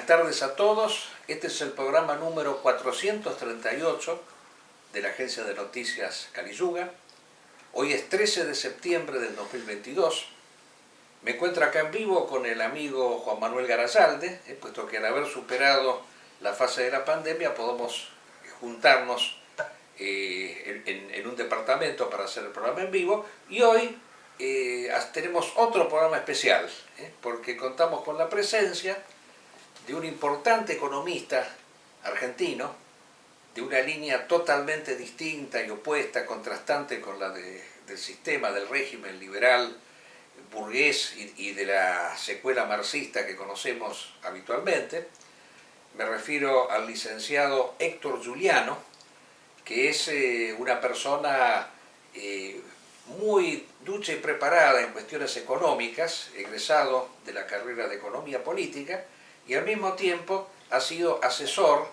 Buenas tardes a todos. Este es el programa número 438 de la agencia de noticias Caliyuga. Hoy es 13 de septiembre del 2022. Me encuentro acá en vivo con el amigo Juan Manuel Garazalde, puesto que al haber superado la fase de la pandemia podemos juntarnos en un departamento para hacer el programa en vivo. Y hoy tenemos otro programa especial, porque contamos con la presencia de un importante economista argentino, de una línea totalmente distinta y opuesta, contrastante con la del sistema, del régimen liberal burgués y de la secuela marxista que conocemos habitualmente. Me refiero al licenciado Héctor Giuliano, que es una persona muy ducha y preparada en cuestiones económicas, egresado de la carrera de Economía Política, y al mismo tiempo ha sido asesor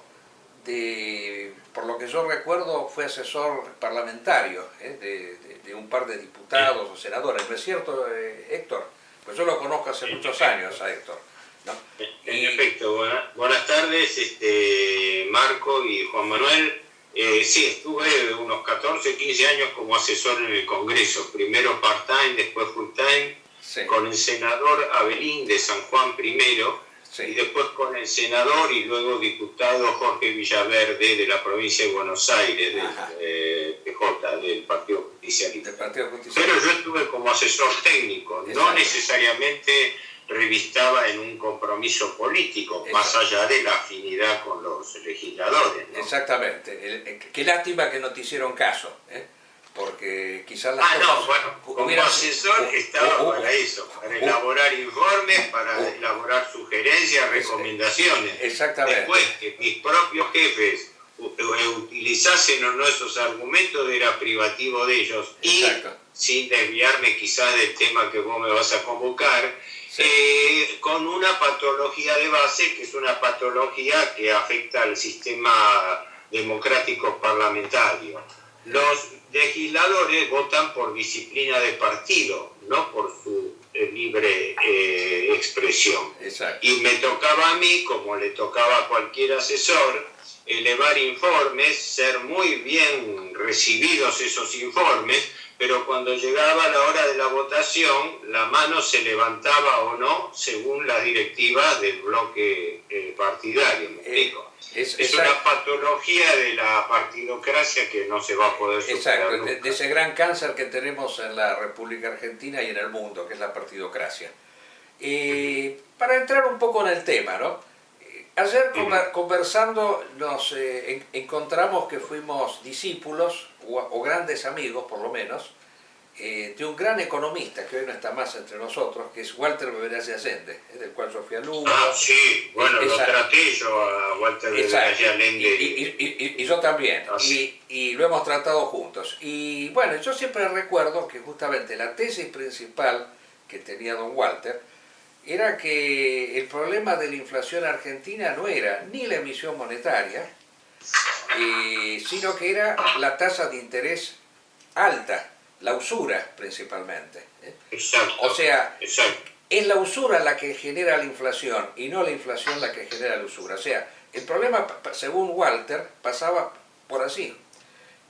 por lo que yo recuerdo, fue asesor parlamentario de un par de diputados o senadores. ¿No es cierto, Héctor? Pues yo lo conozco hace muchos años a Héctor, ¿no? En efecto, buenas tardes, Marco y Juan Manuel. Sí, estuve unos 14, 15 años como asesor en el Congreso, primero part-time, después full-time, sí, con el senador Abelín de San Juan primero, sí, y después con el senador y luego diputado Jorge Villaverde de la provincia de Buenos Aires, del PJ, del Partido Justicialista. Pero yo estuve como asesor técnico, no necesariamente revistaba en un compromiso político, más allá de la afinidad con los legisladores, ¿no? Exactamente. Qué lástima que no te hicieron caso, porque quizás las cosas... No, bueno, como asesor estaba para eso, para elaborar informes, para elaborar sugerencias, recomendaciones. Exactamente. Después, que mis propios jefes utilizasen o no esos argumentos era privativo de ellos. Exacto. Y, sin desviarme quizás del tema que vos me vas a convocar, sí, con una patología de base, que es una patología que afecta al sistema democrático parlamentario. Los legisladores votan por disciplina de partido, no por su libre expresión. Exacto. Y me tocaba a mí, como le tocaba a cualquier asesor, elevar informes, ser muy bien recibidos esos informes, pero cuando llegaba la hora de la votación, la mano se levantaba o no según las directivas del bloque partidario, ¿me explico? Es una patología de la partidocracia que no se va a poder superar. Exacto, nunca. De ese gran cáncer que tenemos en la República Argentina y en el mundo, que es la partidocracia. Para entrar un poco en el tema, ¿no? Ayer conversando nos encontramos que fuimos discípulos, o grandes amigos por lo menos, de un gran economista que hoy no está más entre nosotros, que es Walter Beberazzi Allende, del cual yo fui alumno. Ah, sí, bueno, lo traté yo a Walter Beberazzi Allende. Y yo también, y lo hemos tratado juntos. Y bueno, yo siempre recuerdo que justamente la tesis principal que tenía don Walter era que el problema de la inflación argentina no era ni la emisión monetaria, sino que era la tasa de interés alta, la usura principalmente. Exacto. O sea, exacto, es la usura la que genera la inflación y no la inflación la que genera la usura. O sea, el problema, según Walter, pasaba por así.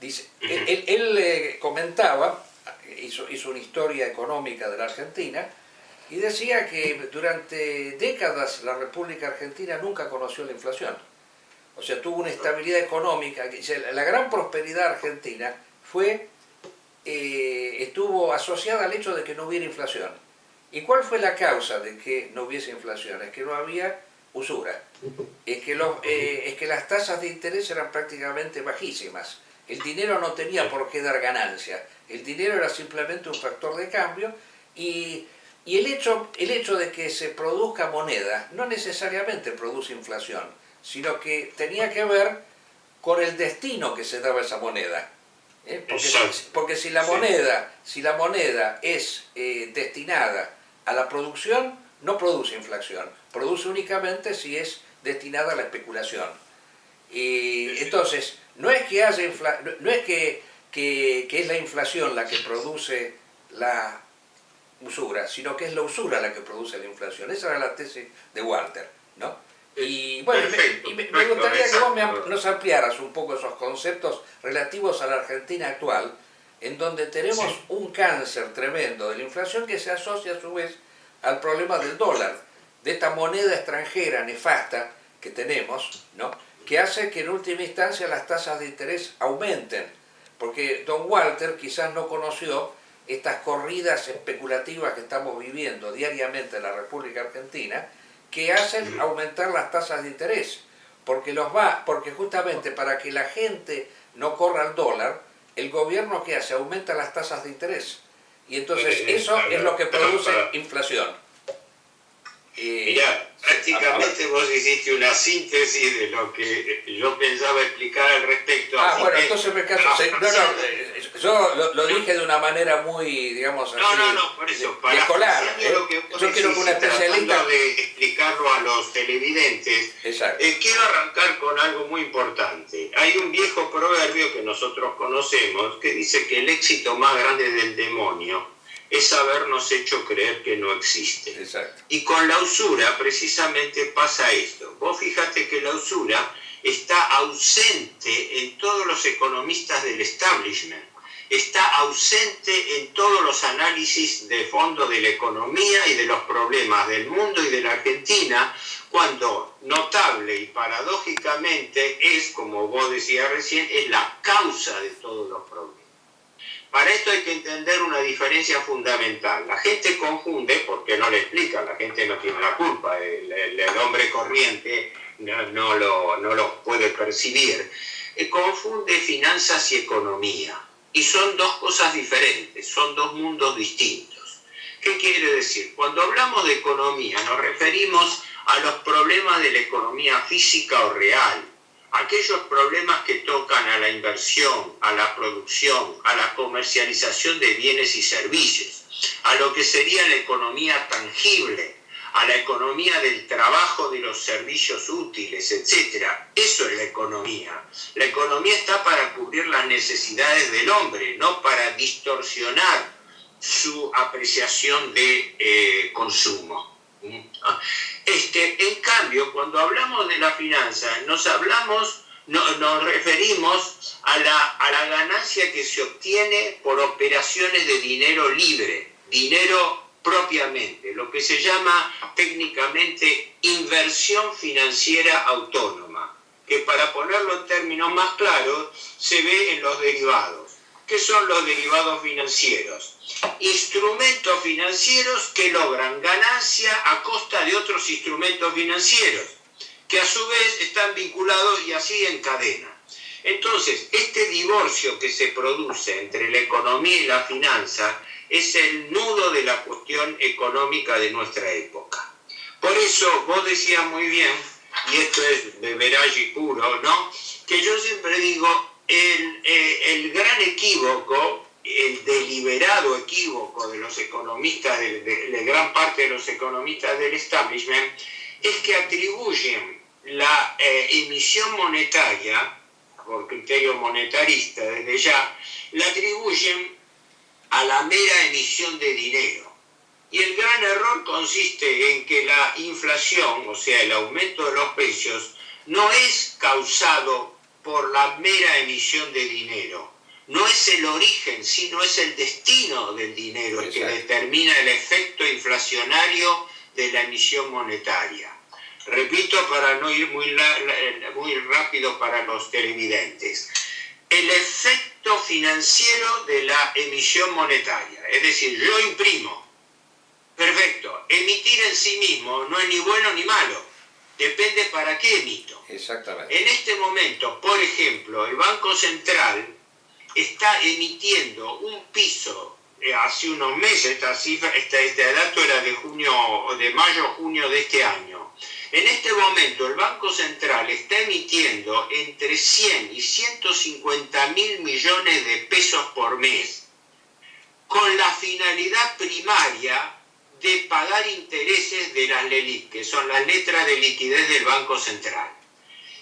Dice, él comentaba, hizo una historia económica de la Argentina, y decía que durante décadas la República Argentina nunca conoció la inflación. O sea, tuvo una estabilidad económica. La gran prosperidad argentina estuvo asociada al hecho de que no hubiera inflación. ¿Y cuál fue la causa de que no hubiese inflación? Es que no había usura. Es que las tasas de interés eran prácticamente bajísimas. El dinero no tenía por qué dar ganancia. El dinero era simplemente un factor de cambio y el hecho de que se produzca moneda no necesariamente produce inflación, sino que tenía que ver con el destino que se daba a esa moneda. Porque si la moneda es destinada a la producción, no produce inflación, produce únicamente si es destinada a la especulación. Entonces, no es que es la inflación la que produce la usura, sino que es la usura la que produce la inflación. Esa era la tesis de Walter, ¿no? Y bueno, Perfecto, me gustaría que vos exacto. nos ampliaras un poco esos conceptos relativos a la Argentina actual, en donde tenemos Sí. un cáncer tremendo de la inflación que se asocia a su vez al problema del dólar, de esta moneda extranjera nefasta que tenemos, ¿no? Que hace que en última instancia las tasas de interés aumenten, porque don Walter quizás no conoció estas corridas especulativas que estamos viviendo diariamente en la República Argentina, que hacen aumentar las tasas de interés, porque justamente para que la gente no corra al dólar, el gobierno que hace aumenta las tasas de interés, y entonces eso es lo que produce inflación. Mirá, prácticamente vos hiciste una síntesis de lo que yo pensaba explicar al respecto. Bueno, entonces me caso. Yo lo dije de una manera muy, digamos así, No, por eso, de escolar. lo que vos Yo quiero que una especialista... tratando de explicarlo a los televidentes, quiero arrancar con algo muy importante. Hay un viejo proverbio que nosotros conocemos que dice que el éxito más grande del demonio es habernos hecho creer que no existe. Exacto. Y con la usura precisamente pasa esto. Vos fíjate que la usura está ausente en todos los economistas del establishment, está ausente en todos los análisis de fondo de la economía y de los problemas del mundo y de la Argentina, cuando notable y paradójicamente es, como vos decías recién, es la causa de todos los problemas. Para esto hay que entender una diferencia fundamental. La gente confunde, porque no le explica, la gente no tiene la culpa, el hombre corriente no lo puede percibir, confunde finanzas y economía. Y son dos cosas diferentes, son dos mundos distintos. ¿Qué quiere decir? Cuando hablamos de economía nos referimos a los problemas de la economía física o real, aquellos problemas que tocan a la inversión, a la producción, a la comercialización de bienes y servicios, a lo que sería la economía tangible, a la economía del trabajo, de los servicios útiles, etc. Eso es la economía. La economía está para cubrir las necesidades del hombre, no para distorsionar su apreciación de consumo. En cambio, cuando hablamos de la finanza, nos referimos a la ganancia que se obtiene por operaciones de dinero libre, dinero propiamente, lo que se llama técnicamente inversión financiera autónoma, que para ponerlo en términos más claros, se ve en los derivados. ¿Qué son los derivados financieros? Instrumentos financieros que logran ganancia a costa de otros instrumentos financieros, que a su vez están vinculados y así en cadena. Entonces, este divorcio que se produce entre la economía y la finanza es el nudo de la cuestión económica de nuestra época. Por eso vos decías muy bien, y esto es de Veraggi puro, ¿no?, que yo siempre digo, el gran equívoco, el deliberado equívoco de los economistas, de gran parte de los economistas del establishment, es que atribuyen la emisión monetaria, por criterio monetarista desde ya, la atribuyen a la mera emisión de dinero. Y el gran error consiste en que la inflación, o sea, el aumento de los precios, no es causado por la mera emisión de dinero. No es el origen, sino es el destino del dinero el que determina el efecto inflacionario de la emisión monetaria. Repito para no ir muy rápido para los televidentes. El efecto financiero de la emisión monetaria, es decir, yo imprimo. Perfecto. Emitir en sí mismo no es ni bueno ni malo. Depende para qué emito. Exactamente. En este momento, por ejemplo, el Banco Central está emitiendo un piso, hace unos meses, este dato era de mayo-junio de este año. En este momento el Banco Central está emitiendo entre 100 y 150 mil millones de pesos por mes, con la finalidad primaria de pagar intereses de las LELIQ, que son las letras de liquidez del Banco Central.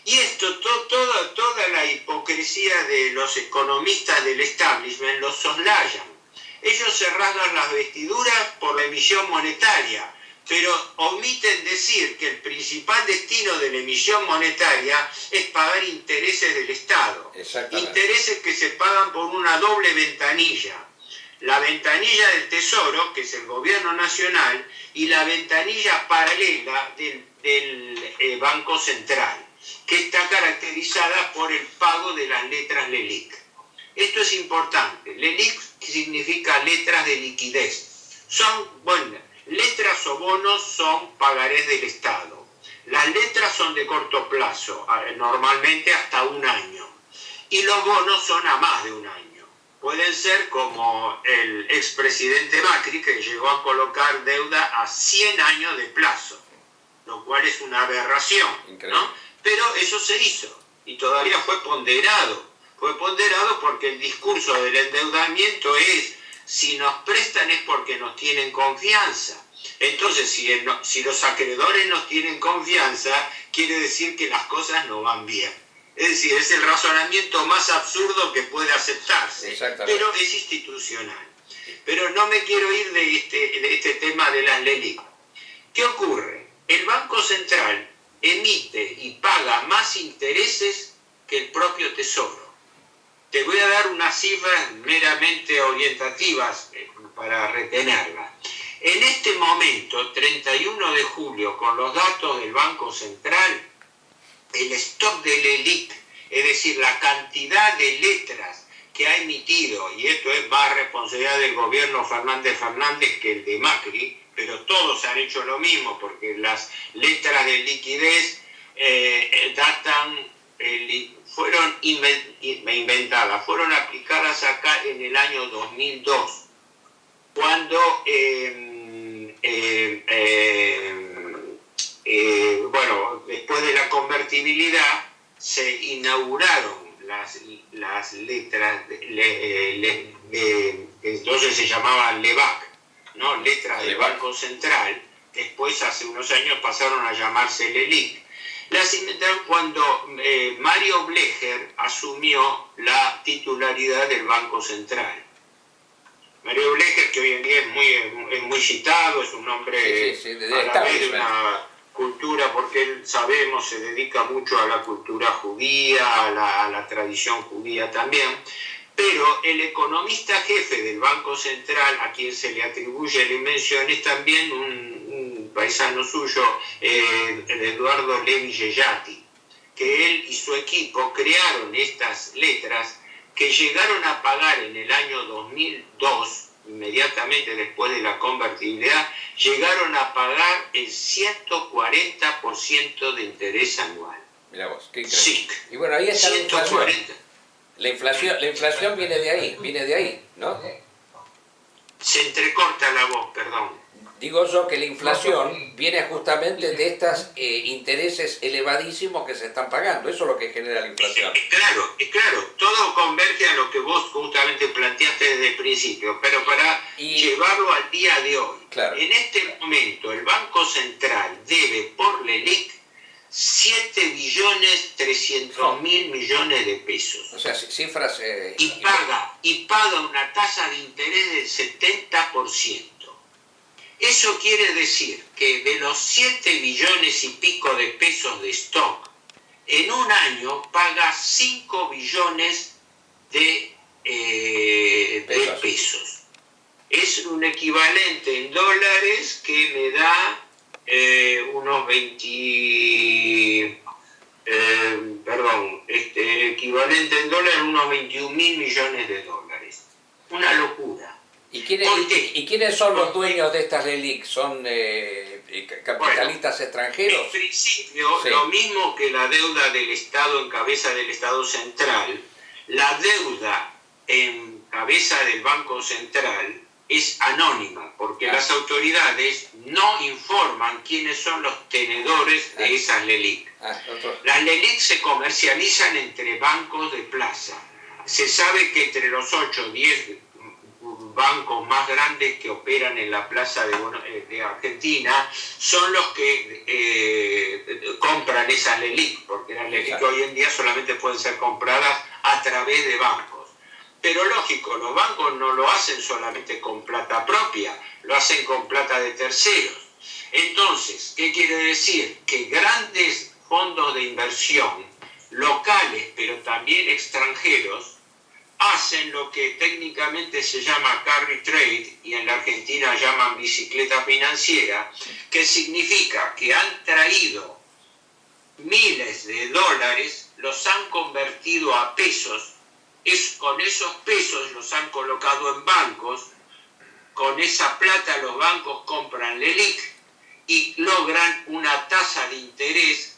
Y esto, toda la hipocresía de los economistas del establishment los soslayan. Ellos se rasgan las vestiduras por la emisión monetaria, pero omiten decir que el principal destino de la emisión monetaria es pagar intereses del Estado. Intereses que se pagan por una doble ventanilla. La ventanilla del Tesoro, que es el gobierno nacional, y la ventanilla paralela del Banco Central, que está caracterizada por el pago de las letras LELIQ. Esto es importante. LELIQ significa letras de liquidez. Letras o bonos son pagarés del Estado. Las letras son de corto plazo, normalmente hasta un año. Y los bonos son a más de un año. Pueden ser como el expresidente Macri, que llegó a colocar deuda a 100 años de plazo, lo cual es una aberración, ¿no? Pero eso se hizo y todavía fue ponderado. Fue ponderado porque el discurso del endeudamiento es: si nos prestan es porque nos tienen confianza. Entonces, si los acreedores nos tienen confianza, quiere decir que las cosas no van bien. Es decir, es el razonamiento más absurdo que puede aceptarse, pero es institucional. Pero no me quiero ir de este tema de las LELIQ. ¿Qué ocurre? El Banco Central emite y paga más intereses que el propio Tesoro. Te voy a dar unas cifras meramente orientativas para retenerlas. En este momento, 31 de julio, con los datos del Banco Central, el stock de LELIQ, es decir, la cantidad de letras que ha emitido, y esto es más responsabilidad del gobierno Fernández que el de Macri, pero todos han hecho lo mismo, porque las letras de liquidez fueron inventadas, fueron aplicadas acá en el año 2002, cuando después de la convertibilidad se inauguraron las letras, entonces se llamaban LEBAC, ¿no? Letras del Banco Central. Después, hace unos años, pasaron a llamarse LELIQ. Las inventaron cuando Mario Blecher asumió la titularidad del Banco Central. Mario Blecher, que hoy en día es muy citado, es un hombre a la vez de una cultura, porque él, sabemos, se dedica mucho a la cultura judía, a la tradición judía también, pero el economista jefe del Banco Central, a quien se le atribuye la invención, es también un paisano suyo, Eduardo Levi Yeyati, que él y su equipo crearon estas letras que llegaron a pagar en el año 2002, inmediatamente después de la convertibilidad, llegaron a pagar el 140% de interés anual. Mirá vos, qué increíble. Sí. Y bueno, ahí está 140. La inflación viene de ahí, ¿no? Se entrecorta la voz, perdón. Digo yo que la inflación viene justamente de estos intereses elevadísimos que se están pagando. Eso es lo que genera la inflación. Claro, todo converge a lo que vos justamente planteaste desde el principio, pero para llevarlo al día de hoy. Claro. En este momento el Banco Central debe por LELIQ 7.300.000 millones de pesos. O sea, cifras... y paga una tasa de interés del 70%. Eso quiere decir que de los 7 billones y pico de pesos de stock, en un año paga 5 billones de pesos. Es un equivalente en dólares que me da unos 21.000 millones de dólares. Una locura. ¿Y quiénes son los dueños de estas LELIQ? ¿Son capitalistas extranjeros? En principio, lo mismo que la deuda del Estado en cabeza del Estado Central, la deuda en cabeza del Banco Central es anónima, porque las autoridades no informan quiénes son los tenedores de esas LELIQ. Las LELIQ se comercializan entre bancos de plaza. Se sabe que entre los 8 o 10 bancos más grandes que operan en la plaza de Argentina son los que compran esas LELIQ, porque las LELIQ hoy en día solamente pueden ser compradas a través de bancos. Pero lógico, los bancos no lo hacen solamente con plata propia, lo hacen con plata de terceros. Entonces, ¿qué quiere decir? Que grandes fondos de inversión, locales pero también extranjeros, hacen lo que técnicamente se llama carry trade y en la Argentina llaman bicicleta financiera, que significa que han traído miles de dólares, los han convertido a pesos, con esos pesos los han colocado en bancos, con esa plata los bancos compran LELIQ y logran una tasa de interés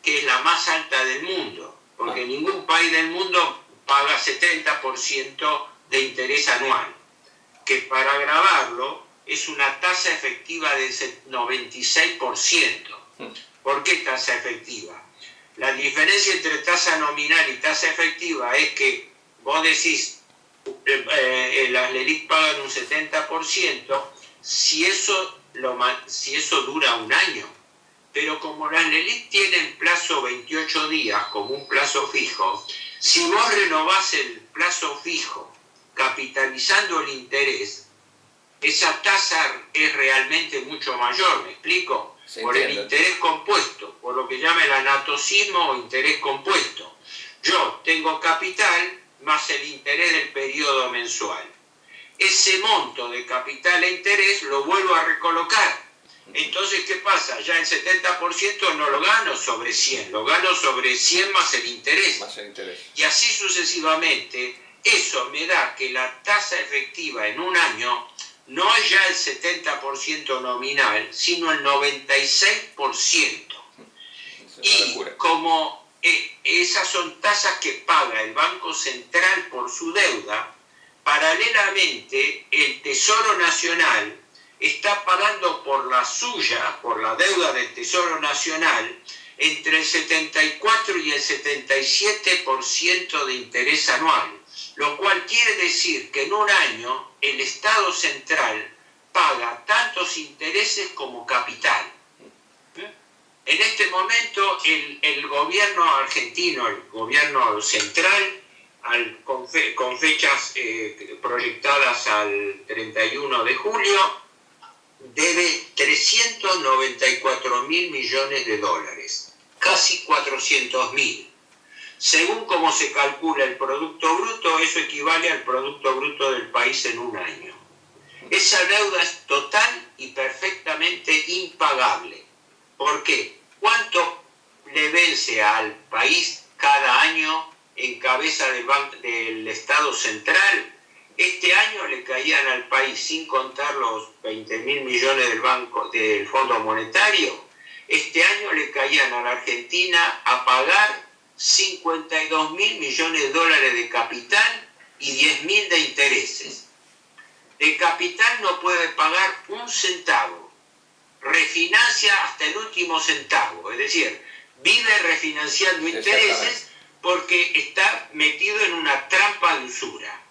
que es la más alta del mundo, porque ningún país del mundo paga 70% de interés anual, que para grabarlo es una tasa efectiva del 96%. ¿Por qué tasa efectiva? La diferencia entre tasa nominal y tasa efectiva es que vos decís, las LELIQ pagan un 70% si eso dura un año. Pero como las LELIQ tienen plazo 28 días como un plazo fijo, si vos renovás el plazo fijo capitalizando el interés, esa tasa es realmente mucho mayor, ¿me explico? Por el interés compuesto, por lo que llama el anatocismo o interés compuesto. Yo tengo capital más el interés del periodo mensual. Ese monto de capital e interés lo vuelvo a recolocar. Entonces, ¿qué pasa? Ya el 70% no lo gano sobre 100, lo gano sobre 100 más el interés. Y así sucesivamente, eso me da que la tasa efectiva en un año no es ya el 70% nominal, sino el 96%. Y como esas son tasas que paga el Banco Central por su deuda, paralelamente el Tesoro Nacional está pagando por la suya, por la deuda del Tesoro Nacional, entre el 74 y el 77% de interés anual, lo cual quiere decir que en un año el Estado Central paga tantos intereses como capital. En este momento el gobierno argentino, el gobierno central, con fechas proyectadas al 31 de julio, debe 394.000 millones de dólares, casi 400.000. Según cómo se calcula el Producto Bruto, eso equivale al Producto Bruto del país en un año. Esa deuda es total y perfectamente impagable. ¿Por qué? ¿Cuánto le vence al país cada año en cabeza del Estado Central? Este año le caían al país, sin contar los 20.000 millones del Fondo Monetario, este año le caían a la Argentina a pagar 52.000 millones de dólares de capital y 10.000 de intereses. De capital no puede pagar un centavo, refinancia hasta el último centavo, es decir, vive refinanciando intereses porque está metido en una trampa de usura.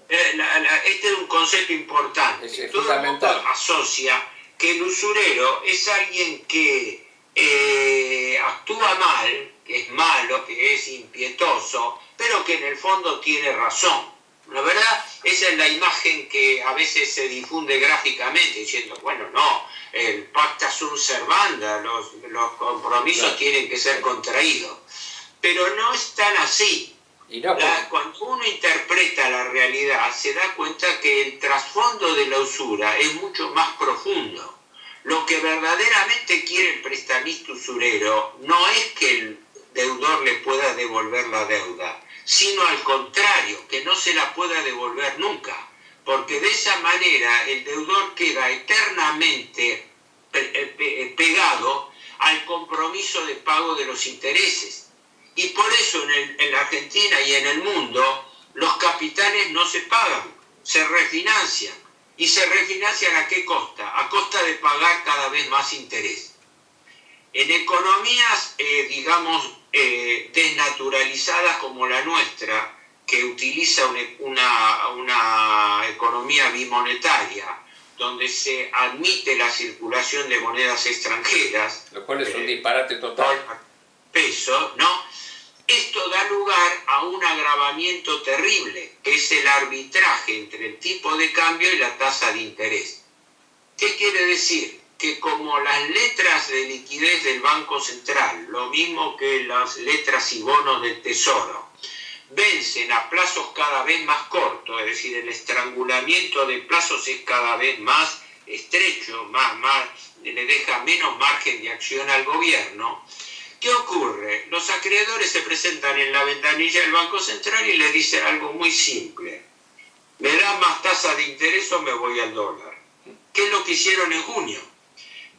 Este es un concepto importante. Todo el mundo asocia que el usurero es alguien que actúa mal, que es malo, que es impietoso, pero que en el fondo tiene razón. La verdad, esa es la imagen que a veces se difunde gráficamente, diciendo, bueno, no, el pacta sunt servanda, los compromisos tienen que ser contraídos. Pero no es tan así. Cuando uno interpreta la realidad, se da cuenta que el trasfondo de la usura es mucho más profundo. Lo que verdaderamente quiere el prestamista usurero no es que el deudor le pueda devolver la deuda, sino al contrario, que no se la pueda devolver nunca, porque de esa manera el deudor queda eternamente pegado al compromiso de pago de los intereses. Y por eso en la Argentina y en el mundo los capitales no se pagan, se refinancian. ¿Y se refinancian a qué costa? A costa de pagar cada vez más interés. En economías, desnaturalizadas como la nuestra, que utiliza una economía bimonetaria, donde se admite la circulación de monedas extranjeras, lo cual es un disparate total. Peso, ¿no? Esto da lugar a un agravamiento terrible, que es el arbitraje entre el tipo de cambio y la tasa de interés. ¿Qué quiere decir? que como las letras de liquidez del Banco Central, lo mismo que las letras y bonos del Tesoro, vencen a plazos cada vez más cortos, es decir, el estrangulamiento de plazos es cada vez más estrecho, le deja menos margen de acción al gobierno. ¿Qué ocurre? Los acreedores se presentan en la ventanilla del Banco Central y le dicen algo muy simple: ¿me dan más tasa de interés o me voy al dólar? ¿Qué es lo que hicieron en junio?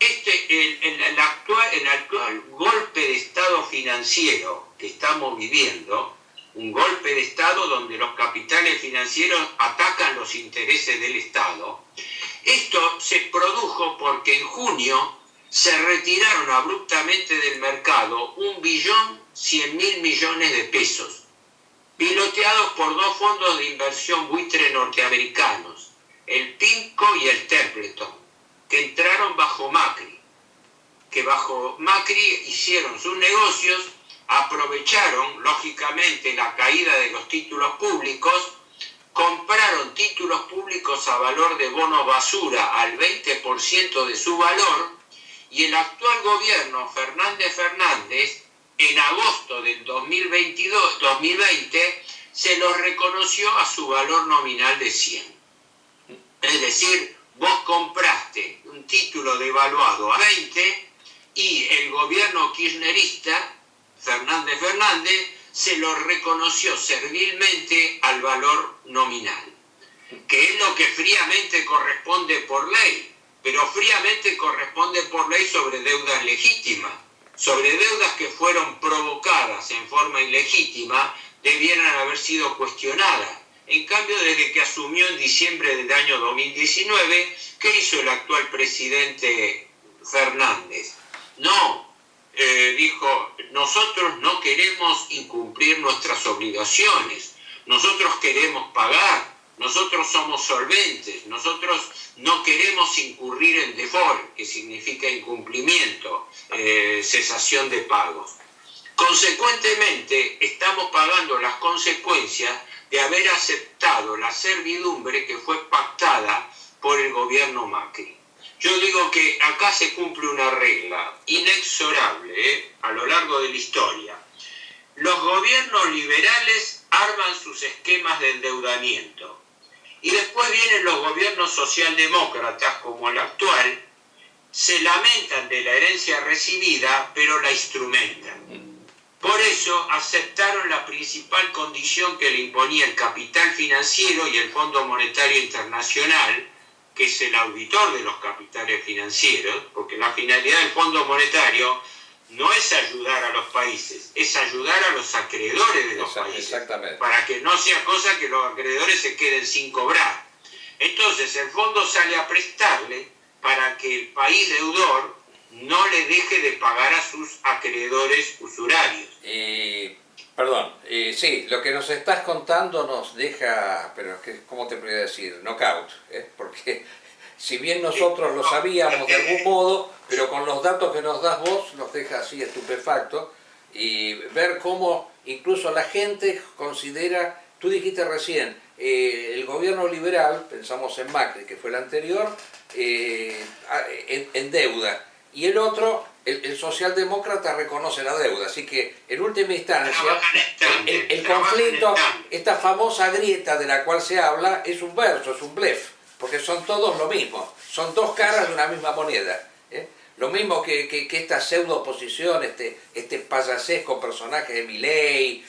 El actual golpe de Estado financiero que estamos viviendo, un golpe de Estado donde los capitales financieros atacan los intereses del Estado, esto se produjo porque en junio se retiraron abruptamente del mercado 1.100.000 millones de pesos, piloteados por dos fondos de inversión buitre norteamericanos, el PIMCO y el Templeton, que entraron bajo Macri, que bajo Macri hicieron sus negocios, aprovecharon lógicamente la caída de los títulos públicos, compraron títulos públicos a valor de bonos basura al 20% de su valor, y el actual gobierno Fernández, en agosto del 2020, se los reconoció a su valor nominal de 100. Es decir, vos compraste un título devaluado a 20 y el gobierno kirchnerista, Fernández, se lo reconoció servilmente al valor nominal, que es lo que fríamente corresponde por ley, pero fríamente corresponde por ley sobre deudas legítimas, sobre deudas que fueron provocadas en forma ilegítima, debieran haber sido cuestionadas. En cambio, desde que asumió en diciembre del año 2019, ¿qué hizo el actual presidente Fernández? Dijo, nosotros no queremos incumplir nuestras obligaciones, nosotros queremos pagar, nosotros somos solventes, nosotros no queremos incurrir en default, que significa incumplimiento, cesación de pagos. Consecuentemente, estamos pagando las consecuencias de haber aceptado la servidumbre que fue pactada por el gobierno Macri. Yo digo que acá se cumple una regla inexorable a lo largo de la historia. Los gobiernos liberales arman sus esquemas de endeudamiento y después vienen los gobiernos socialdemócratas como el actual, se lamentan de la herencia recibida pero la instrumentan. Por eso aceptaron la principal condición que le imponía el capital financiero y el Fondo Monetario Internacional, que es el auditor de los capitales financieros, porque la finalidad del Fondo Monetario no es ayudar a los países, es ayudar a los acreedores de los países, para que no sea cosa que los acreedores se queden sin cobrar. Entonces el fondo sale a prestarle para que el país deudor no le deje de pagar a sus acreedores usurarios. Sí, lo que nos estás contando nos deja, pero es que, ¿cómo te podría decir? Knockout, porque si bien nosotros lo sabíamos de algún modo, pero con los datos que nos das vos nos deja así estupefacto, y ver cómo incluso la gente considera, tú dijiste recién, el gobierno liberal, pensamos en Macri, que fue el anterior, en deuda, y el otro, el socialdemócrata, reconoce la deuda. Así que, en última instancia, el conflicto, esta famosa grieta de la cual se habla, es un verso, es un blef, porque son todos lo mismo, son dos caras de una misma moneda. Lo mismo que esta pseudo-oposición, este payasesco personaje de Milei,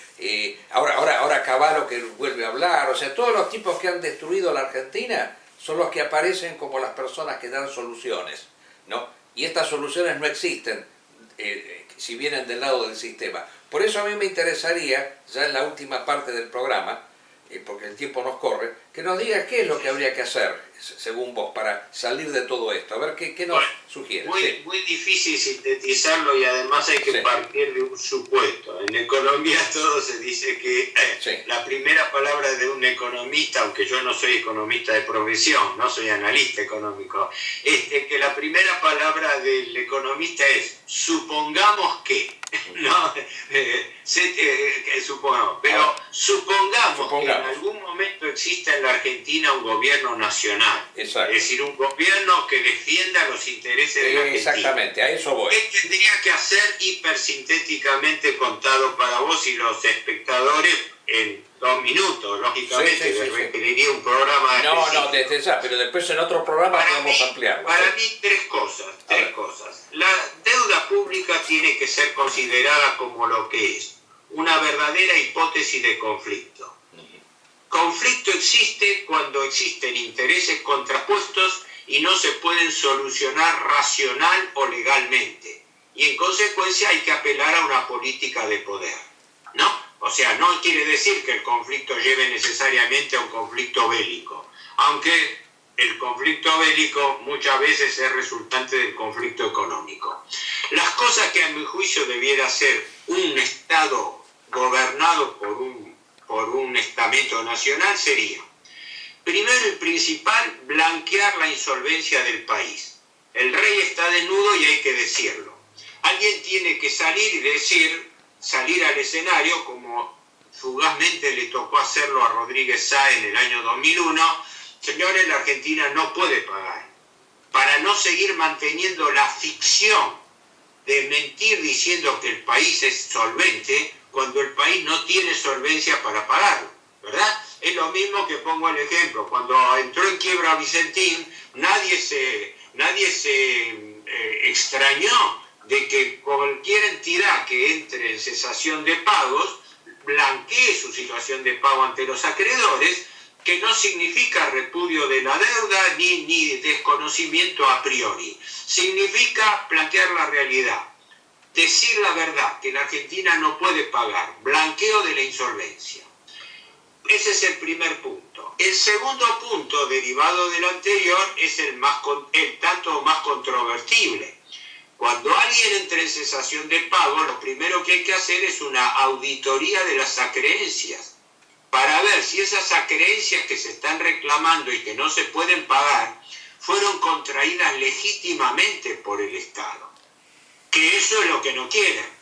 ahora Cavallo que vuelve a hablar, o sea, todos los tipos que han destruido la Argentina son los que aparecen como las personas que dan soluciones, ¿no? Y estas soluciones no existen si vienen del lado del sistema. Por eso a mí me interesaría, ya en la última parte del programa, porque el tiempo nos corre, que nos digas qué es lo que habría que hacer, según vos, para salir de todo esto. A ver, ¿qué nos sugieres? Muy difícil sintetizarlo, y además hay que partir de un supuesto. En economía todo se dice que la primera palabra de un economista, aunque yo no soy economista de profesión, no soy analista económico, que la primera palabra del economista es supongamos que. No, supongamos, pero supongamos que en algún momento exista en la la Argentina un gobierno nacional. Exacto. Es decir, un gobierno que defienda los intereses de la Argentina. Exactamente, a eso voy. ¿Qué tendría que hacer hipersintéticamente contado para vos y los espectadores en 2 minutos? Lógicamente, Sí. requeriría un programa No, desde ya, pero después en otro programa podemos ampliarlo. Para mí, tres cosas. La deuda pública tiene que ser considerada como lo que es, una verdadera hipótesis de conflicto. Conflicto existe cuando existen intereses contrapuestos y no se pueden solucionar racional o legalmente. Y en consecuencia hay que apelar a una política de poder, ¿no? O sea, no quiere decir que el conflicto lleve necesariamente a un conflicto bélico, aunque el conflicto bélico muchas veces es resultante del conflicto económico. Las cosas que a mi juicio debiera ser un Estado gobernado por un estamento nacional sería, primero y principal, blanquear la insolvencia del país. El rey está desnudo y hay que decirlo. Alguien tiene que salir al escenario, como fugazmente le tocó hacerlo a Rodríguez Sá en el año 2001. Señores, la Argentina no puede pagar. Para no seguir manteniendo la ficción de mentir diciendo que el país es solvente, cuando el país no tiene solvencia para pagarlo, ¿verdad? Es lo mismo que pongo el ejemplo. Cuando entró en quiebra Vicentín, nadie se extrañó de que cualquier entidad que entre en cesación de pagos blanquee su situación de pago ante los acreedores, que no significa repudio de la deuda ni desconocimiento a priori. Significa plantear la realidad, decir la verdad, que la Argentina no puede pagar, blanqueo de la insolvencia. Ese es el primer punto. El segundo punto, derivado del anterior, es el tanto más controvertible. Cuando alguien entra en cesación de pago, lo primero que hay que hacer es una auditoría de las acreencias, para ver si esas acreencias que se están reclamando y que no se pueden pagar, fueron contraídas legítimamente por el Estado. Que eso es lo que no quieren.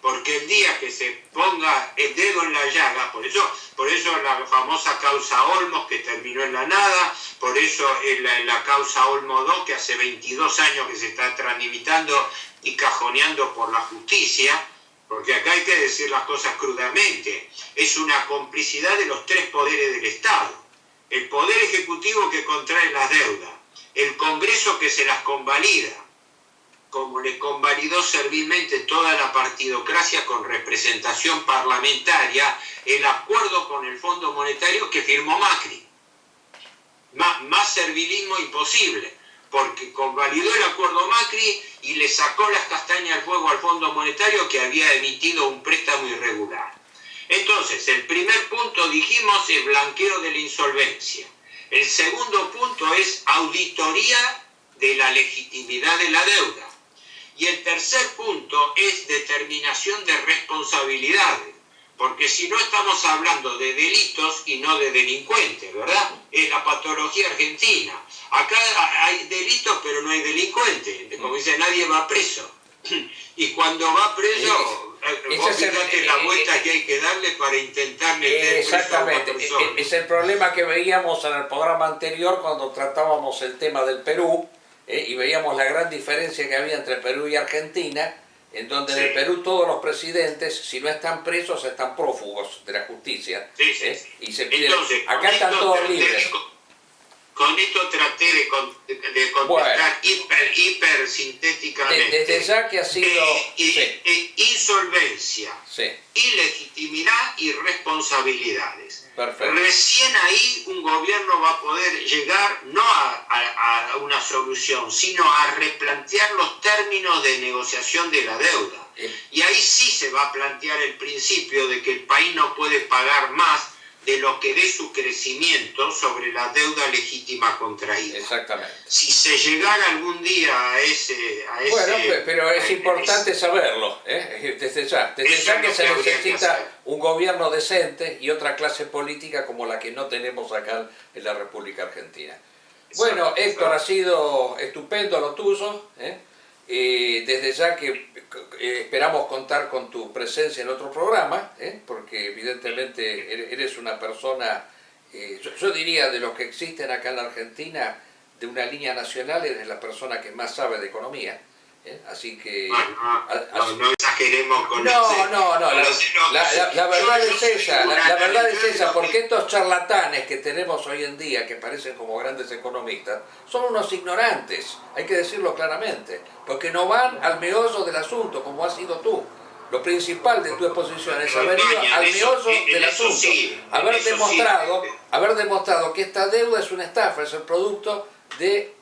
Porque el día que se ponga el dedo en la llaga, por eso la famosa causa Olmos, que terminó en la nada, por eso la causa Olmos 2, que hace 22 años que se está tramitando y cajoneando por la justicia, porque acá hay que decir las cosas crudamente, es una complicidad de los 3 poderes del Estado. El Poder Ejecutivo, que contrae las deudas, el Congreso, que se las convalida, como le convalidó servilmente toda la partidocracia con representación parlamentaria, el acuerdo con el Fondo Monetario que firmó Macri. Más servilismo imposible, porque convalidó el acuerdo Macri y le sacó las castañas al fuego al Fondo Monetario, que había emitido un préstamo irregular. Entonces, el primer punto, dijimos, es blanqueo de la insolvencia. El segundo punto es auditoría de la legitimidad de la deuda. Y el tercer punto es determinación de responsabilidades, porque si no estamos hablando de delitos y no de delincuentes, ¿verdad? Es la patología argentina. Acá hay delitos pero no hay delincuentes, como dice, nadie va preso. Y cuando va preso, vos fíjate la vuelta que hay que darle para intentar meter preso a una persona. Es el problema que veíamos en el programa anterior cuando tratábamos el tema del Perú, y veíamos la gran diferencia que había entre Perú y Argentina, en donde en el Perú todos los presidentes, si no están presos, están prófugos de la justicia. Y se pide, entonces, acá están todos libres. Con esto traté de contestar hiper sintéticamente. Desde ya que ha sido... insolvencia, ilegitimidad y responsabilidades. Perfecto. Recién ahí un gobierno va a poder llegar no a una solución, sino a replantear los términos de negociación de la deuda. Y ahí sí se va a plantear el principio de que el país no puede pagar más de lo que dé su crecimiento sobre la deuda legítima contraída. Exactamente. Si se llegara algún día a ese bueno, pero es importante saberlo, desde ya que se necesita un gobierno decente y otra clase política como la que no tenemos acá en la República Argentina. Bueno, Héctor, ha sido estupendo lo tuyo, desde ya que esperamos contar con tu presencia en otro programa, porque evidentemente eres una persona Yo diría de los que existen acá en la Argentina, de una línea nacional, eres la persona que más sabe de economía. Así que... No exageremos con no, la verdad es esa, la verdad es esa, porque estos charlatanes que tenemos hoy en día, que parecen como grandes economistas, son unos ignorantes, hay que decirlo claramente, porque no van al meollo del asunto, como has sido tú. Lo principal de tu exposición es haber ido al meollo del asunto, haber demostrado que esta deuda es una estafa, es el producto de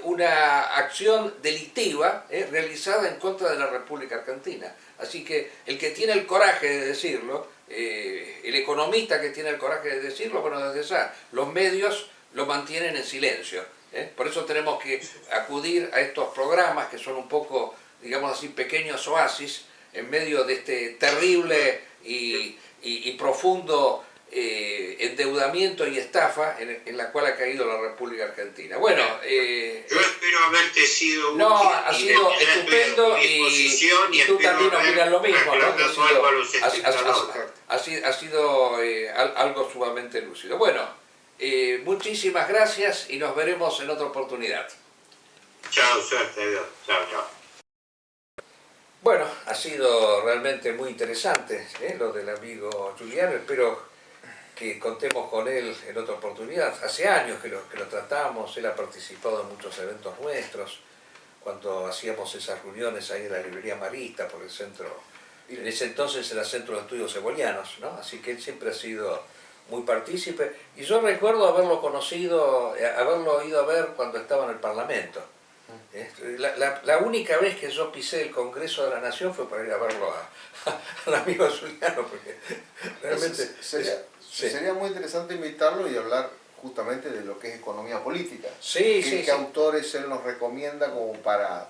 una acción delictiva realizada en contra de la República Argentina. Así que el que tiene el coraje de decirlo, el economista que tiene el coraje de decirlo, bueno, desde ya, los medios lo mantienen en silencio. Por eso tenemos que acudir a estos programas que son un poco, digamos así, pequeños oasis en medio de este terrible y profundo endeudamiento y estafa en la cual ha caído la República Argentina. Bueno, yo espero haberte sido útil. No, ha sido estupendo y tú también opinas lo mismo, ¿no? Ha sido algo sumamente lúcido. Bueno, muchísimas gracias y nos veremos en otra oportunidad. Chao, suerte, adiós. Chao, chao. Bueno, ha sido realmente muy interesante lo del amigo Giuliano. Espero que contemos con él en otra oportunidad. Hace años que lo tratamos, él ha participado en muchos eventos nuestros, cuando hacíamos esas reuniones ahí en la librería Marista, por el centro, en ese entonces era Centro de Estudios Cebolianos, ¿no? Así que él siempre ha sido muy partícipe, y yo recuerdo haberlo conocido, haberlo ido a ver cuando estaba en el Parlamento. La única vez que yo pisé el Congreso de la Nación fue para ir a verlo al amigo Giuliano, porque realmente... Sería muy interesante invitarlo y hablar justamente de lo que es economía política. ¿Qué autores él nos recomienda como para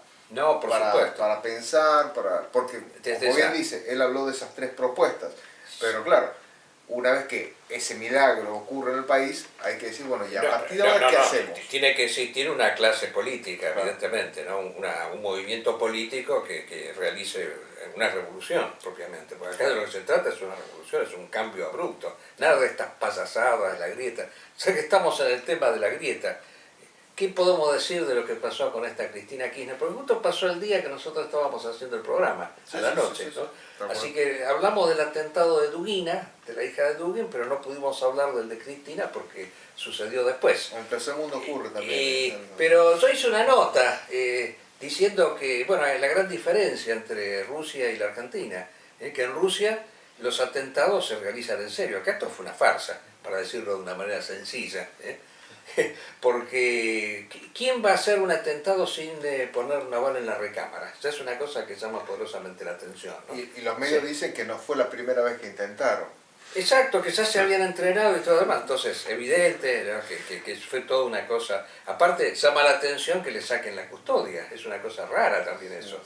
pensar? Porque, como bien dice, él habló de esas 3 propuestas. Pero claro, una vez que ese milagro ocurre en el país, hay que decir, bueno, ya a partir de ahora, ¿qué hacemos? Tiene que existir una clase política, evidentemente, ¿no? Un movimiento político que realice una revolución, propiamente. Porque acá de lo que se trata es una revolución, es un cambio abrupto. Nada de estas payasadas, la grieta. Ya que estamos en el tema de la grieta, ¿qué podemos decir de lo que pasó con esta Cristina Kirchner? Porque justo pasó el día que nosotros estábamos haciendo el programa, a la noche, ¿no? Así que hablamos del atentado de Dugina, de la hija de Dugin, pero no pudimos hablar del de Cristina porque sucedió después. En el tercer mundo ocurre también. Pero yo hice una nota diciendo que, bueno, la gran diferencia entre Rusia y la Argentina, que en Rusia los atentados se realizan en serio. Acá esto fue una farsa, para decirlo de una manera sencilla. Porque ¿quién va a hacer un atentado sin poner una bala en la recámara? Ya es una cosa que llama poderosamente la atención, ¿no? Y los medios dicen que no fue la primera vez que intentaron. Exacto, que ya se habían entrenado y todo lo demás. Entonces, evidente, ¿no? que fue toda una cosa. Aparte, llama la atención que le saquen la custodia. Es una cosa rara también eso.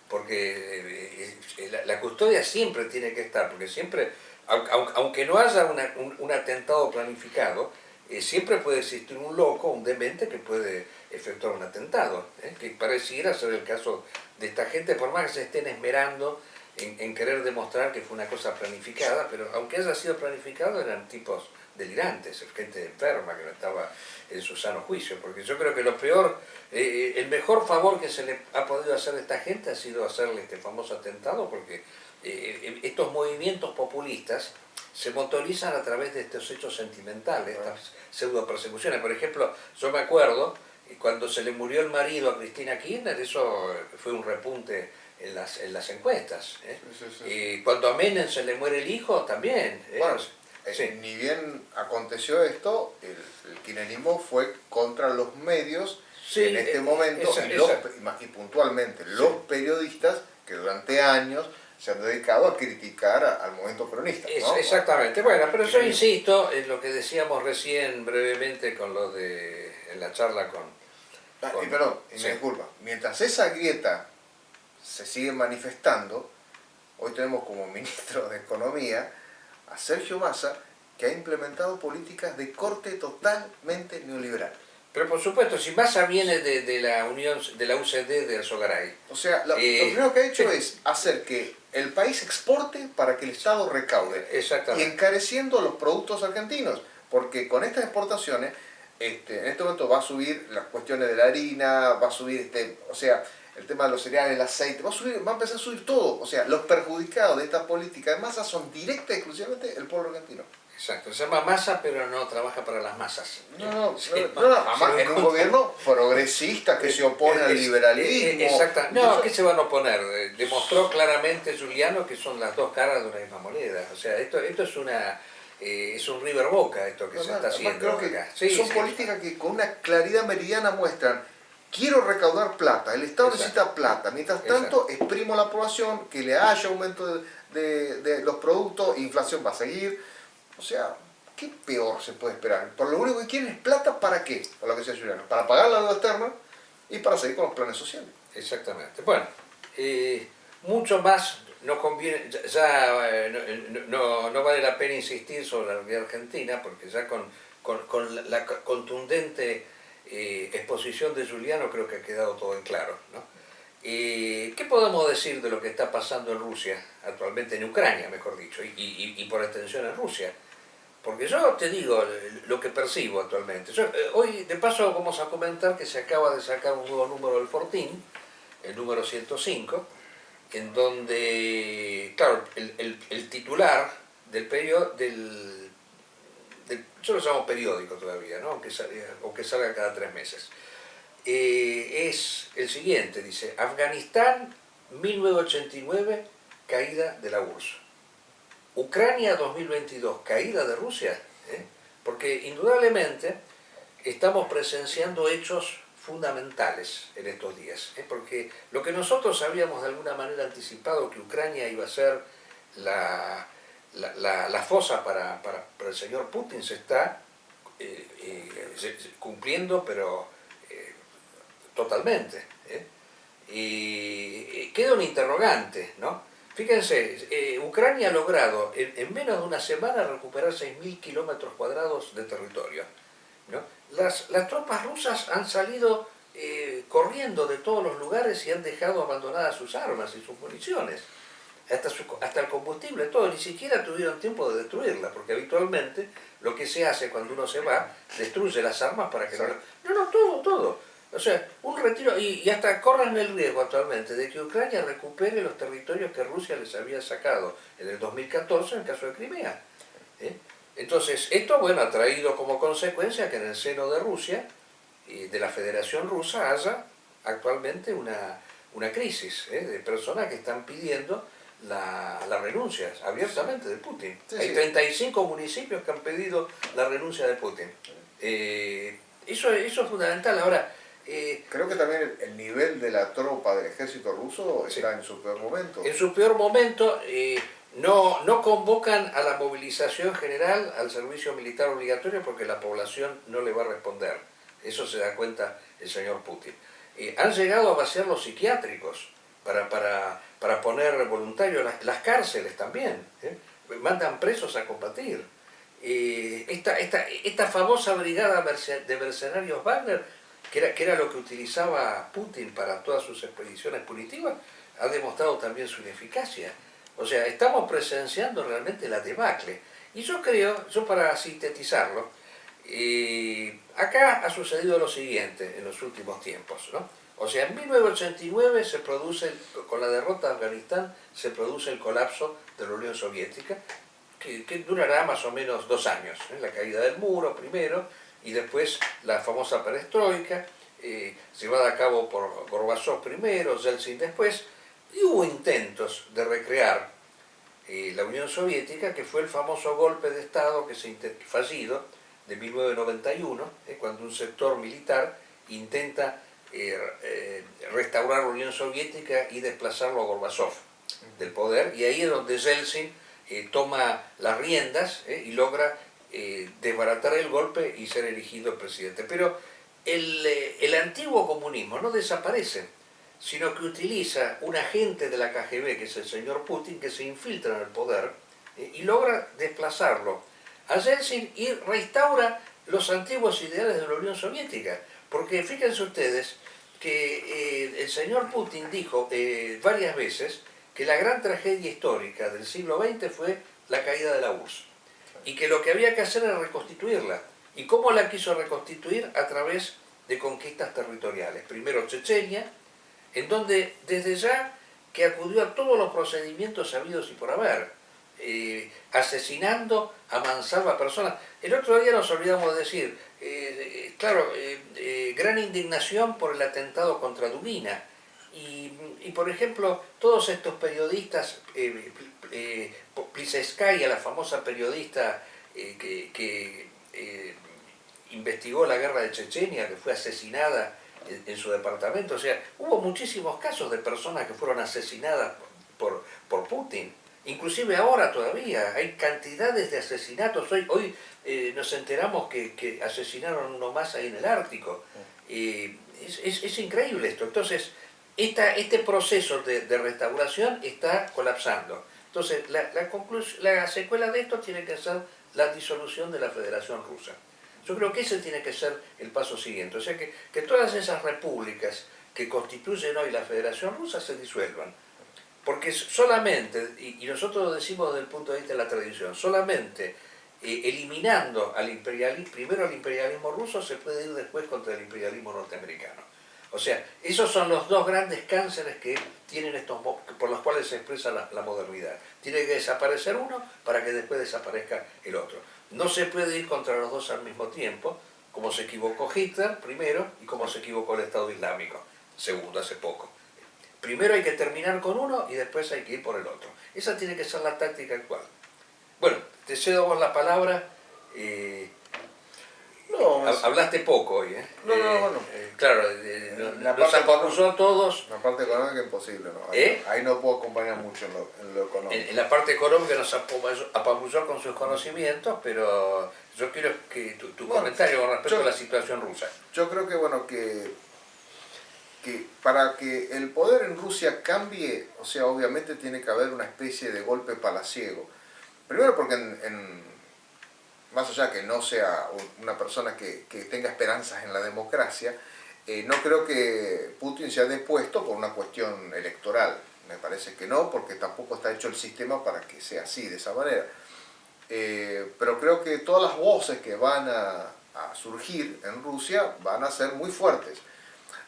Porque la custodia siempre tiene que estar, porque siempre, aunque no haya un atentado planificado, siempre puede existir un loco, un demente que puede efectuar un atentado, que pareciera ser el caso de esta gente, por más que se estén esmerando en querer demostrar que fue una cosa planificada, pero aunque haya sido planificado eran tipos delirantes, gente enferma que no estaba en su sano juicio, porque yo creo que lo peor, el mejor favor que se le ha podido hacer a esta gente ha sido hacerle este famoso atentado, porque estos movimientos populistas se motorizan a través de estos hechos sentimentales, estas pseudo persecuciones. Por ejemplo, yo me acuerdo cuando se le murió el marido a Cristina Kirchner, eso fue un repunte en las encuestas. Cuando a Menem se le muere el hijo, también. Bueno, ni bien aconteció esto, el kirchnerismo fue contra los medios en este momento, y puntualmente los periodistas que durante años se han dedicado a criticar al movimiento peronista, ¿no? Exactamente. Bueno, pero yo insisto en lo que decíamos recién brevemente con lo de en la charla con... me disculpa, mientras esa grieta se sigue manifestando, hoy tenemos como ministro de Economía a Sergio Massa, que ha implementado políticas de corte totalmente neoliberal. Pero por supuesto, si Massa viene de la Unión, de la UCD de Alzogaray. O sea, lo primero que ha hecho es hacer que el país exporte para que el Estado recaude. Exactamente. Y encareciendo los productos argentinos, porque con estas exportaciones, en este momento va a subir las cuestiones de la harina, va a subir, o sea, el tema de los cereales, el aceite, va a empezar a subir todo. O sea, los perjudicados de esta política de masa son directa y exclusivamente el pueblo argentino. Exacto, se llama masa, pero no trabaja para las masas. Además, en un gobierno progresista que se opone al liberalismo. Exacto, no, ¿qué se van a oponer? Demostró claramente Giuliano que son las dos caras de una misma moneda. O sea, esto es un River Boca esto que se está haciendo. Creo que son políticas que con una claridad meridiana muestran: quiero recaudar plata, el Estado necesita plata, mientras tanto exprimo la población, que le haya aumento de los productos, inflación va a seguir. O sea, ¿qué peor se puede esperar? Por lo único que quieren es plata, ¿para qué? Por lo que decía Giuliano, para pagar la deuda externa y para seguir con los planes sociales. Exactamente. Bueno, mucho más no conviene, no vale la pena insistir sobre la realidad argentina, porque ya con la contundente exposición de Giuliano creo que ha quedado todo en claro, ¿no? ¿Qué podemos decir de lo que está pasando en Rusia, actualmente en Ucrania, mejor dicho, y por extensión en Rusia? Porque yo te digo lo que percibo actualmente. Hoy, de paso, vamos a comentar que se acaba de sacar un nuevo número del Fortín, el número 105, en donde, claro, el titular del periodo, yo lo llamo periódico todavía, ¿no? Aunque salga cada 3 meses. Es el siguiente, dice: Afganistán 1989, caída de la URSS. Ucrania 2022, caída de Rusia. Porque indudablemente estamos presenciando hechos fundamentales en estos días. Porque lo que nosotros habíamos de alguna manera anticipado, que Ucrania iba a ser la fosa para el señor Putin, se está cumpliendo, pero totalmente. Y queda un interrogante, ¿no? Fíjense, Ucrania ha logrado en menos de una semana recuperar 6.000 kilómetros cuadrados de territorio, ¿no? Las tropas rusas han salido corriendo de todos los lugares y han dejado abandonadas sus armas y sus municiones, hasta el combustible, todo. Ni siquiera tuvieron tiempo de destruirla, porque habitualmente lo que se hace cuando uno se va, destruye las armas para que todo. O sea, un retiro, y hasta corren el riesgo actualmente de que Ucrania recupere los territorios que Rusia les había sacado en el 2014 en el caso de Crimea. Entonces, esto, bueno, ha traído como consecuencia que en el seno de Rusia, de la Federación Rusa, haya actualmente una crisis de personas que están pidiendo la renuncia abiertamente de Putin. Hay 35 municipios que han pedido la renuncia de Putin. Eso es fundamental. Ahora, creo que también el nivel de la tropa del ejército ruso está en su peor momento. En su peor momento, no convocan a la movilización general, al servicio militar obligatorio, porque la población no le va a responder. Eso se da cuenta el señor Putin. Han llegado a vaciar los psiquiátricos para poner voluntarios, las cárceles también. Mandan presos a combatir. Esta famosa brigada de mercenarios Wagner, que era lo que utilizaba Putin para todas sus expediciones punitivas, ha demostrado también su ineficacia. O sea, estamos presenciando realmente la debacle. Y yo creo, para sintetizarlo, acá ha sucedido lo siguiente en los últimos tiempos, ¿no? O sea, en 1989 se produce, con la derrota de Afganistán, se produce el colapso de la Unión Soviética, que durará más o menos 2 años. La caída del muro primero, y después la famosa perestroika, llevada a cabo por Gorbachov primero, Yeltsin después, y hubo intentos de recrear la Unión Soviética, que fue el famoso golpe de Estado fallido de 1991, cuando un sector militar intenta restaurar la Unión Soviética y desplazarlo a Gorbachov del poder, y ahí es donde Yeltsin toma las riendas y logra desbaratar el golpe y ser elegido presidente. Pero el antiguo comunismo no desaparece, sino que utiliza un agente de la KGB, que es el señor Putin, que se infiltra en el poder y logra desplazarlo a Yeltsin y restaura los antiguos ideales de la Unión Soviética. Porque fíjense ustedes que el señor Putin dijo varias veces que la gran tragedia histórica del siglo XX fue la caída de la URSS. y que lo que había que hacer era reconstituirla. ¿Y cómo la quiso reconstituir? A través de conquistas territoriales. Primero Chechenia, en donde desde ya que acudió a todos los procedimientos habidos y por haber, asesinando a mansalva personas. El otro día nos olvidamos de decir, gran indignación por el atentado contra Dubina. Y por ejemplo, todos estos periodistas, Plisetskaya, la famosa periodista que investigó la guerra de Chechenia, que fue asesinada en su departamento, o sea, hubo muchísimos casos de personas que fueron asesinadas por Putin. Inclusive ahora todavía hay cantidades de asesinatos. Hoy nos enteramos que asesinaron uno más ahí en el Ártico. Es increíble esto. Entonces, este proceso de restauración está colapsando. Entonces, la secuela de esto tiene que ser la disolución de la Federación Rusa. Yo creo que ese tiene que ser el paso siguiente. O sea, que todas esas repúblicas que constituyen hoy la Federación Rusa se disuelvan. Porque solamente, y nosotros lo decimos desde el punto de vista de la tradición, solamente eliminando primero al imperialismo ruso se puede ir después contra el imperialismo norteamericano. O sea, esos son los dos grandes cánceres que tienen por los cuales se expresa la modernidad. Tiene que desaparecer uno para que después desaparezca el otro. No se puede ir contra los dos al mismo tiempo, como se equivocó Hitler primero y como se equivocó el Estado Islámico segundo, hace poco. Primero hay que terminar con uno y después hay que ir por el otro. Esa tiene que ser la táctica actual. Bueno, te cedo a vos la palabra. Hablaste poco hoy, ¿eh? Bueno. Claro, nos apabulló a todos. La parte económica es imposible, ¿no? Ahí no puedo acompañar mucho en lo económico. En la parte económica nos apabulló con sus conocimientos, pero yo quiero que tu comentario con respecto a la situación rusa. Yo creo que, que para que el poder en Rusia cambie, o sea, obviamente tiene que haber una especie de golpe palaciego. Primero porque más allá que no sea una persona que tenga esperanzas en la democracia, no creo que Putin se ha depuesto por una cuestión electoral. Me parece que no, porque tampoco está hecho el sistema para que sea así, de esa manera. Pero creo que todas las voces que van a surgir en Rusia van a ser muy fuertes.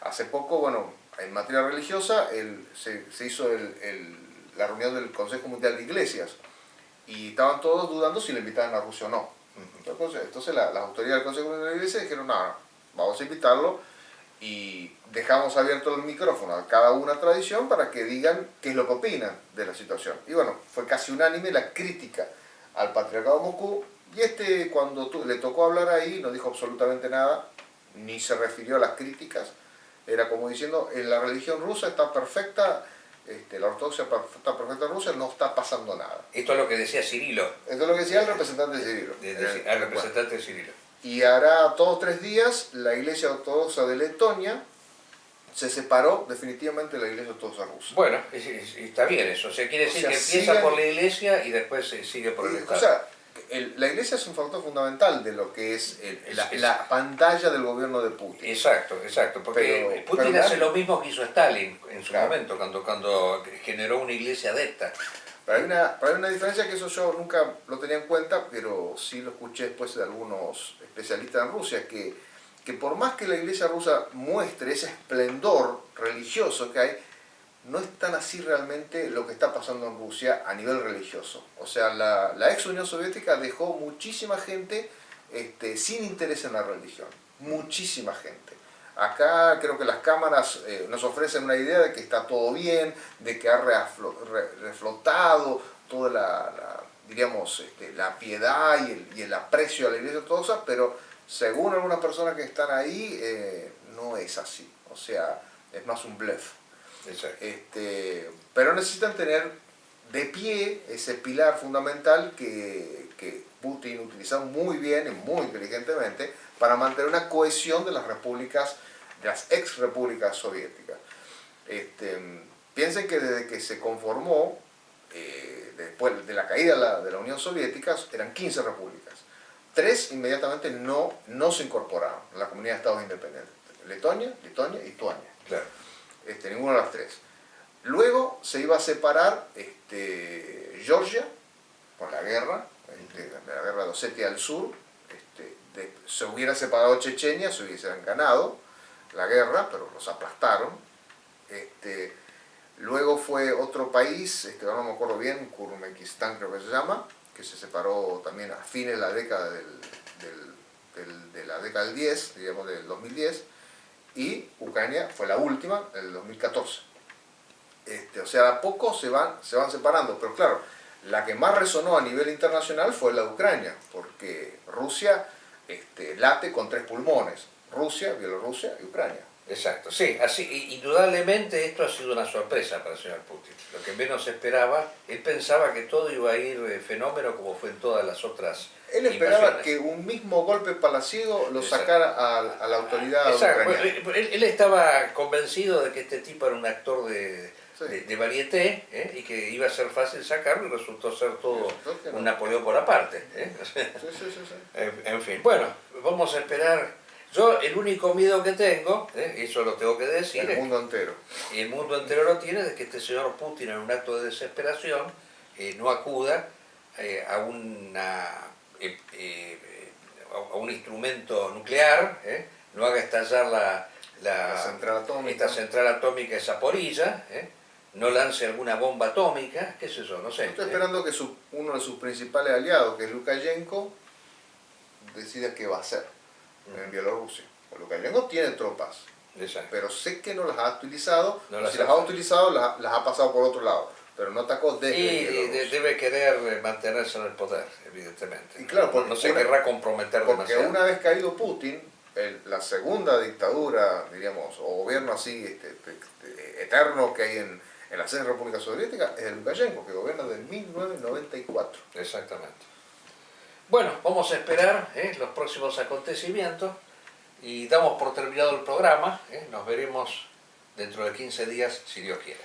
Hace poco, en materia religiosa, se hizo la reunión del Consejo Mundial de Iglesias y estaban todos dudando si le invitaban a Rusia o no. Entonces las autoridades del Consejo Mundial de Iglesias dijeron, no, vamos a invitarlo y dejamos abierto el micrófono a cada una tradición para que digan qué es lo que opinan de la situación. Y fue casi unánime la crítica al patriarcado de Moscú y cuando le tocó hablar ahí no dijo absolutamente nada, ni se refirió a las críticas. Era como diciendo, la religión rusa está perfecta, la ortodoxia está perfecta en Rusia, no está pasando nada. Esto es lo que decía Cirilo. Esto es lo que decía el representante de Cirilo. El representante de Cirilo. Y hará 2 o 3 días la iglesia ortodoxa de Letonia se separó definitivamente de la iglesia ortodoxa rusa. Bueno, está bien eso. O sea, quiere decir que empieza por la iglesia y después se sigue por el Estado. O sea, la iglesia es un factor fundamental de lo que es la pantalla del gobierno de Putin. Exacto, porque Putin hace lo mismo que hizo Stalin en su momento, cuando generó una iglesia adepta. Pero hay una diferencia que eso yo nunca lo tenía en cuenta, pero sí lo escuché después de algunos especialistas en Rusia, que por más que la iglesia rusa muestre ese esplendor religioso que hay, no es tan así realmente lo que está pasando en Rusia a nivel religioso. O sea, la ex Unión Soviética dejó muchísima gente sin interés en la religión. Muchísima gente. Acá creo que las cámaras nos ofrecen una idea de que está todo bien, de que ha reflotado toda la piedad y el aprecio a la iglesia ortodoxa, pero según algunas personas que están ahí, no es así. O sea, es más un bluff. Pero necesitan tener de pie ese pilar fundamental que Putin utilizó muy bien y muy inteligentemente para mantener una cohesión de las repúblicas, de las ex repúblicas soviéticas. Piensen que desde que se conformó, después de la caída de la Unión Soviética, eran 15 repúblicas. 3 inmediatamente no se incorporaron a la comunidad de estados independientes: Letonia, Lituania y Lituania. Claro. Ninguna de las 3. Luego se iba a separar Georgia por la guerra de la guerra de Osetia del Sur, se hubiera separado Chechenia, se hubiesen ganado la guerra, pero los aplastaron. Luego fue otro país, ahora no me acuerdo bien, Kurmekistán creo que se llama, que se separó también a fines de la década de la década del 10, digamos del 2010, y Ucrania fue la última, en el 2014. O sea, a poco se van separando, pero claro, la que más resonó a nivel internacional fue la de Ucrania, porque Rusia late con 3 pulmones, Rusia, Bielorrusia y Ucrania. Exacto, sí, así, indudablemente esto ha sido una sorpresa para el señor Putin. Lo que menos esperaba, él pensaba que todo iba a ir fenómeno como fue en todas las otras Él esperaba invasiones. que un mismo golpe palaciego lo sacara a la autoridad ucraniana. Él estaba convencido de que este tipo era un actor de varieté, y que iba a ser fácil sacarlo, y resultó ser todo un Napoleón Bonaparte. Sí. En fin, bueno, vamos a esperar. Yo el único miedo que tengo, eso lo tengo que decir, El mundo entero. y el mundo entero lo tiene, de que este señor Putin en un acto de desesperación no acuda a un instrumento nuclear, no haga estallar esta central atómica de Zaporilla, no lance alguna bomba atómica, qué sé yo, no sé. Estoy esperando que uno de sus principales aliados, que es Lukashenko, decida qué va a hacer en Bielorrusia. Lukashenko tiene tropas, Exacto. pero sé que no las ha utilizado, si las ha ha utilizado las ha pasado por otro lado, pero no atacó desde Bielorrusia. Debe querer mantenerse en el poder, evidentemente. Y claro, no se querrá comprometer porque demasiado. una vez caído Putin, la segunda dictadura, diríamos, o gobierno así eterno que hay en la ex República Soviética, es el Lukashenko, que gobierna desde 1994. Exactamente. Bueno, vamos a esperar los próximos acontecimientos y damos por terminado el programa. Nos veremos dentro de 15 días, si Dios quiere.